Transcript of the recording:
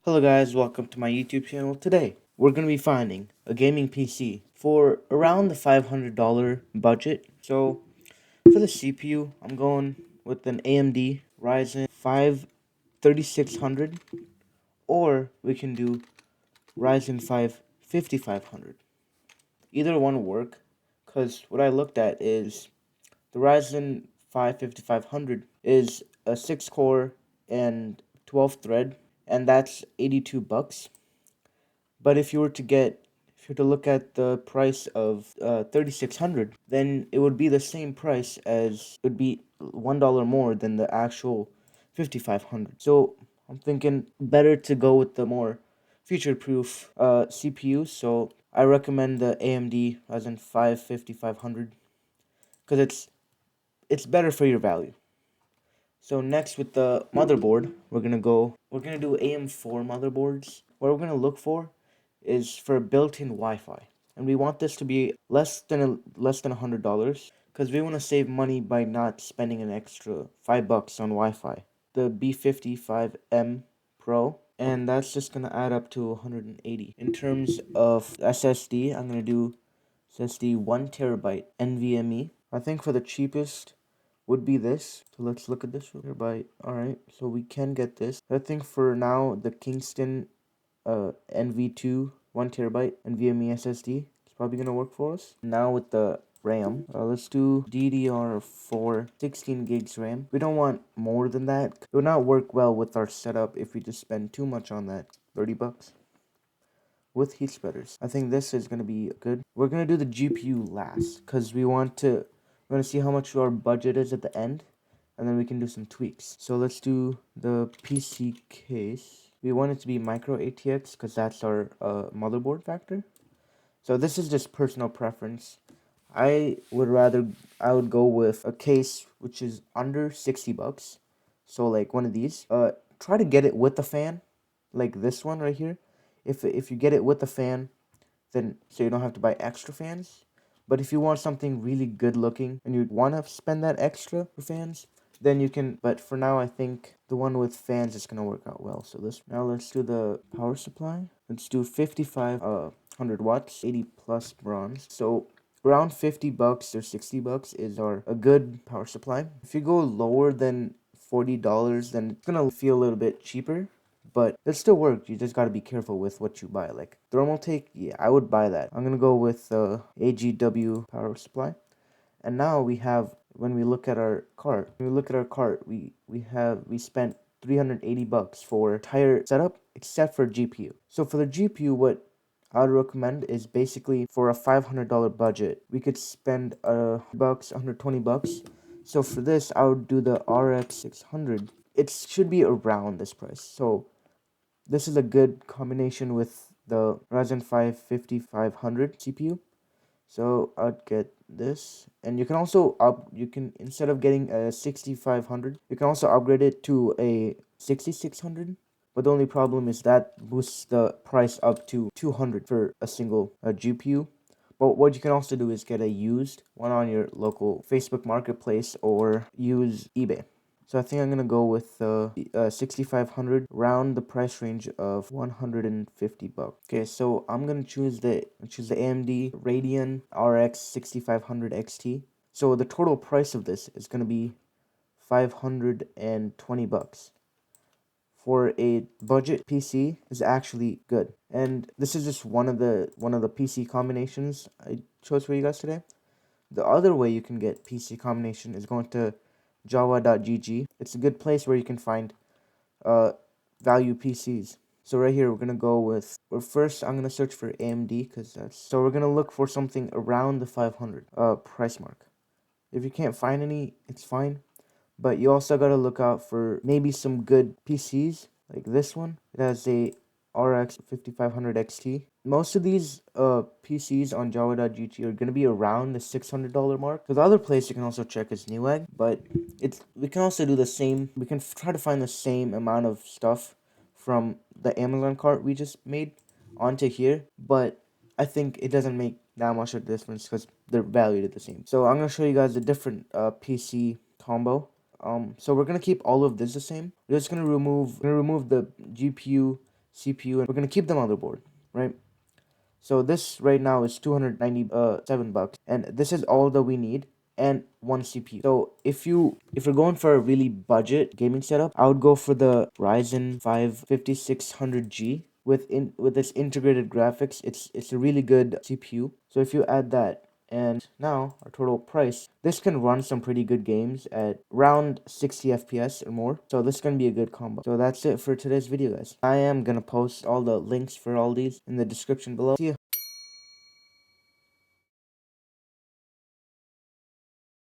Hello guys, welcome to my YouTube channel. Today, we're going to be finding a gaming PC for around the $500 budget. So, for the CPU, I'm going with an AMD Ryzen 5 3600, or we can do Ryzen 5 5500. Either one will work, because what I looked at is the Ryzen 5 5500 is a 6 core and 12 thread, and that's $82. But if you were to look at the price of 3600, then it would be the same price as it would be $1 more than the actual 5500. So I'm thinking better to go with the more future-proof CPU. So I recommend the AMD Ryzen 5 5500 because it's better for your value. So next with the motherboard, we're gonna do AM4 motherboards. What we're gonna look for is for built-in Wi-Fi, and we want this to be less than $100 because we want to save money by not spending an extra $5 on Wi-Fi. The B55M Pro, and that's just gonna add up to 180. In terms of SSD, I'm gonna do SSD 1 TB NVMe. I think for the cheapest would be this. So let's look at this terabyte. Alright, so we can get this. I think for now the Kingston NV2 1 TB NVMe SSD is probably gonna work for us. Now with the RAM, let's do DDR4 16 gigs RAM. We don't want more than that. It would not work well with our setup if we just spend too much on that. $30 with heat spreaders. I think this is gonna be good. We're gonna do the GPU last because we're gonna see how much our budget is at the end, and then we can do some tweaks. So let's do the PC case. We want it to be micro ATX because that's our motherboard factor. So this is just personal preference. I would go with a case which is under $60. So like one of these. Try to get it with the fan, like this one right here. If you get it with the fan, then so you don't have to buy extra fans. But if you want something really good looking and you want to spend that extra for fans, then you can. But for now, I think the one with fans is gonna work out well. So now let's do the power supply. Let's do 5500 watts, 80 plus bronze. So around $50 or $60 is a good power supply. If you go lower than $40, then it's gonna feel a little bit cheaper, but it still works. You just gotta be careful with what you buy. Like Thermaltake, yeah, I would buy that. I'm gonna go with AGW power supply. And now when we look at our cart, we spent $380 for entire setup except for GPU. So for the GPU, what I would recommend is basically for a $500 budget, we could spend $120. So for this, I would do the RX 600. It should be around this price. So this is a good combination with the Ryzen 5 5500 CPU. So I'd get this, and you can also instead of getting a 6500, you can also upgrade it to a 6600. But the only problem is that boosts the price up to 200 for a single GPU. But what you can also do is get a used one on your local Facebook Marketplace or use eBay. So I think I'm gonna go with 6500, round the price range of $150. Okay, so I'm gonna choose the AMD Radeon RX 6500 XT. So the total price of this is gonna be $520. For a budget PC is actually good. And this is just one of the PC combinations I chose for you guys today. The other way you can get PC combination is going to java.gg. It's a good place where you can find value PCs. So right here, we're gonna go with. Well, first I'm gonna search for AMD because that's. So we're gonna look for something around the 500 price mark. If you can't find any, it's fine. But you also gotta look out for maybe some good PCs like this one. It has a RX 5500 XT. Most of these PCs on java.gg are going to be around the $600 mark. The other place you can also check is Newegg, but we can also do the same. We can try to find the same amount of stuff from the Amazon cart we just made onto here, but I think it doesn't make that much of a difference because they're valued at the same. So I'm going to show you guys a different PC combo. So we're gonna keep all of this the same. We're just gonna remove the GPU CPU, and we're gonna keep the motherboard, right? So this right now is $297, and this is all that we need and one CPU. So if you're going for a really budget gaming setup, I would go for the Ryzen 5 5600G with this integrated graphics. It's a really good CPU. So if you add that, and now our total price, this can run some pretty good games at around 60 FPS or more. So this is gonna be a good combo. So that's it for today's video, guys. I am gonna post all the links for all these in the description below. See ya.